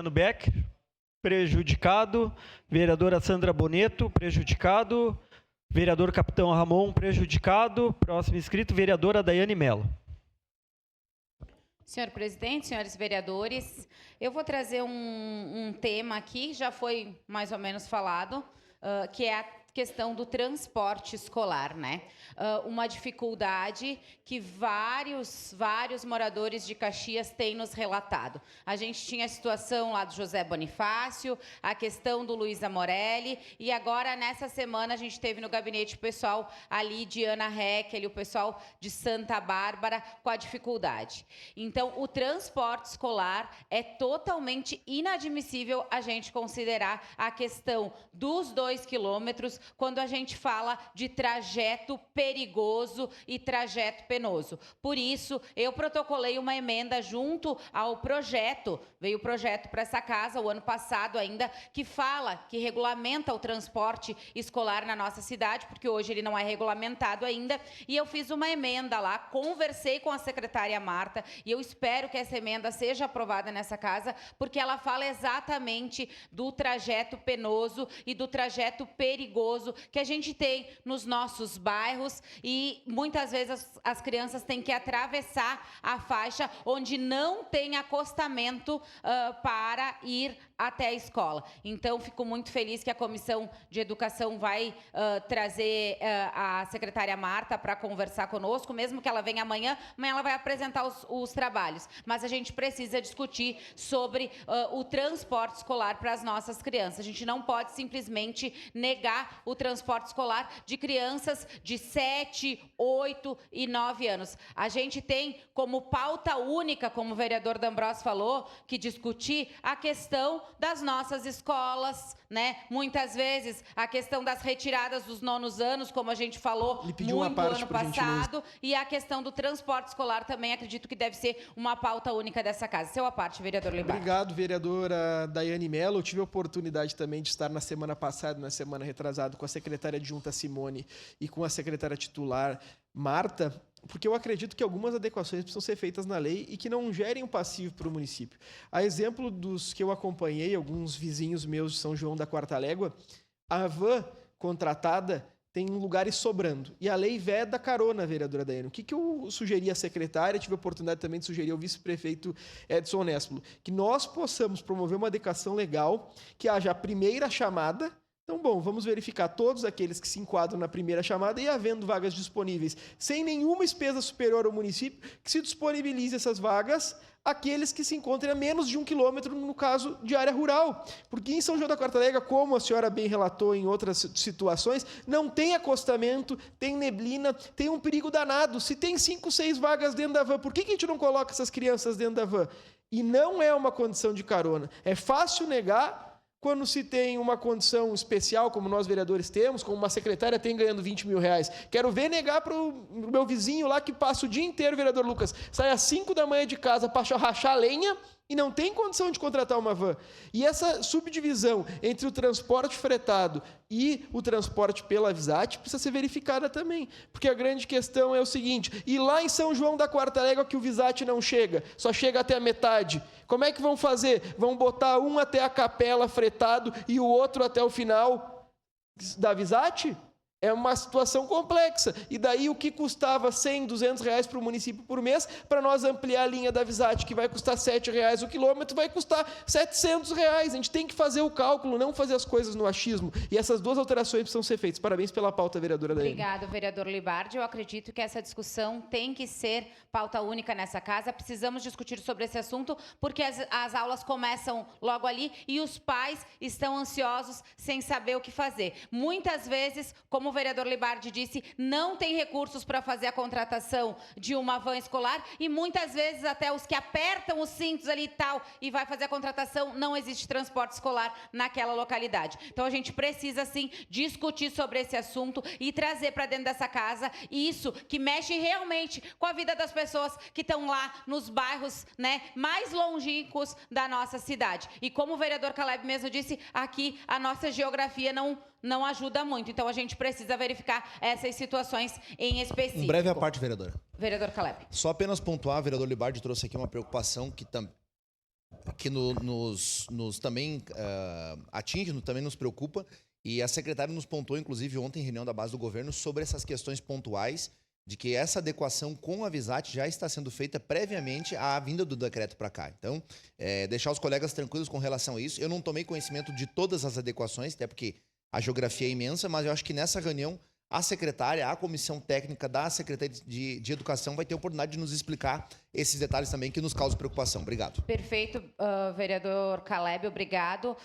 Luciano Becker, prejudicado. Vereadora Sandra Boneto, prejudicado. Vereador Capitão Ramon, prejudicado. Próximo inscrito, vereadora Daiane Mello. Senhor presidente, senhores vereadores, eu vou trazer um tema aqui, já foi mais ou menos falado, que é a questão do transporte escolar, né? Uma dificuldade que vários moradores de Caxias têm nos relatado. A gente tinha a situação lá do José Bonifácio, a questão do Luiz Amorelli, e agora, nessa semana, a gente teve no gabinete o pessoal ali de Ana Heckel, o pessoal de Santa Bárbara, com a dificuldade. Então, o transporte escolar é totalmente inadmissível a gente considerar a questão dos 2 quilômetros quando a gente fala de trajeto perigoso e trajeto penoso. Por isso, eu protocolei uma emenda junto ao projeto, veio o projeto para essa casa o ano passado ainda, que fala, que regulamenta o transporte escolar na nossa cidade, porque hoje ele não é regulamentado ainda, e eu fiz uma emenda lá, conversei com a secretária Marta, e eu espero que essa emenda seja aprovada nessa casa, porque ela fala exatamente do trajeto penoso e do trajeto perigoso que a gente tem nos nossos bairros, e muitas vezes as crianças têm que atravessar a faixa onde não tem acostamento para ir até a escola. Então, fico muito feliz que a Comissão de Educação vai trazer a secretária Marta para conversar conosco, mesmo que ela venha amanhã ela vai apresentar os trabalhos. Mas a gente precisa discutir sobre o transporte escolar para as nossas crianças. A gente não pode simplesmente negar o transporte escolar de crianças de 7, 8 e 9 anos. A gente tem como pauta única, como o vereador D'Ambrosio falou, que discutir a questão das nossas escolas, né? Muitas vezes a questão das retiradas dos 9º anos, como a gente falou muito no ano passado, e a questão do transporte escolar também acredito que deve ser uma pauta única dessa casa. Seu a parte, vereador Libar. Obrigado, vereadora Daiane Mello. Eu tive a oportunidade também de estar na semana passada, na semana retrasada, com a secretária adjunta Simone e com a secretária titular Marta, porque eu acredito que algumas adequações precisam ser feitas na lei e que não gerem um passivo para o município. A exemplo dos que eu acompanhei, alguns vizinhos meus de São João da Quarta Légua, a van contratada tem lugares sobrando. E a lei veda carona, vereadora Daiane. O que eu sugeri à secretária, tive a oportunidade também de sugerir ao vice-prefeito Edson Nespolo, que nós possamos promover uma adequação legal, que haja a primeira chamada. Então, bom, vamos verificar todos aqueles que se enquadram na primeira chamada e, havendo vagas disponíveis, sem nenhuma despesa superior ao município, que se disponibilize essas vagas àqueles que se encontrem a menos de 1 quilômetro, no caso de área rural. Porque em São João da Quarta Légua, como a senhora bem relatou em outras situações, não tem acostamento, tem neblina, tem um perigo danado. Se tem 5, 6 vagas dentro da van, por que a gente não coloca essas crianças dentro da van? E não é uma condição de carona. É fácil negar quando se tem uma condição especial, como nós vereadores temos, como uma secretária tem ganhando 20 mil reais. Quero ver negar para o meu vizinho lá que passa o dia inteiro, vereador Lucas, sai às 5 da manhã de casa para rachar lenha e não tem condição de contratar uma van. E essa subdivisão entre o transporte fretado e o transporte pela Visat precisa ser verificada também. Porque a grande questão é o seguinte, e lá em São João da Quarta Légua que o Visat não chega, só chega até a metade. Como é que vão fazer? Vão botar um até a capela fretado e o outro até o final da Visat? É uma situação complexa. E daí o que custava 100, 200 reais para o município por mês, para nós ampliar a linha da Visat, que vai custar 7 reais o quilômetro, vai custar 700 reais. A gente tem que fazer o cálculo, não fazer as coisas no achismo. E essas duas alterações precisam ser feitas. Parabéns pela pauta, vereadora Daiane. Obrigado, vereador Libardi. Eu acredito que essa discussão tem que ser pauta única nessa casa. Precisamos discutir sobre esse assunto, porque as aulas começam logo ali e os pais estão ansiosos sem saber o que fazer. Muitas vezes, como o vereador Libardi disse, não tem recursos para fazer a contratação de uma van escolar e muitas vezes até os que apertam os cintos ali e tal e vai fazer a contratação, não existe transporte escolar naquela localidade. Então a gente precisa sim discutir sobre esse assunto e trazer para dentro dessa casa isso que mexe realmente com a vida das pessoas que estão lá nos bairros, né, mais longínquos da nossa cidade. E como o vereador Caleb mesmo disse, aqui a nossa geografia não ajuda muito. Então, a gente precisa verificar essas situações em específico. Um breve à parte, vereadora. Vereador Caleb. Só apenas pontuar, o vereador Libardi trouxe aqui uma preocupação que que também atinge, também nos preocupa. E a secretária nos pontuou, inclusive, ontem em reunião da base do governo, sobre essas questões pontuais, de que essa adequação com a Visat já está sendo feita previamente à vinda do decreto para cá. Então, deixar os colegas tranquilos com relação a isso. Eu não tomei conhecimento de todas as adequações, até porque a geografia é imensa, mas eu acho que nessa reunião a secretária, a comissão técnica da Secretaria de Educação vai ter a oportunidade de nos explicar esses detalhes também que nos causam preocupação. Obrigado. Perfeito, vereador Caleb, obrigado.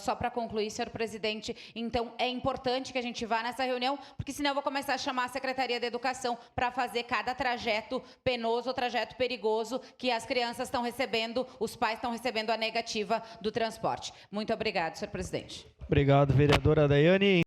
Só para concluir, senhor presidente, então é importante que a gente vá nessa reunião, porque senão eu vou começar a chamar a Secretaria da Educação para fazer cada trajeto penoso ou trajeto perigoso que as crianças estão recebendo, os pais estão recebendo a negativa do transporte. Muito obrigado, senhor presidente. Obrigado, vereadora Daiane.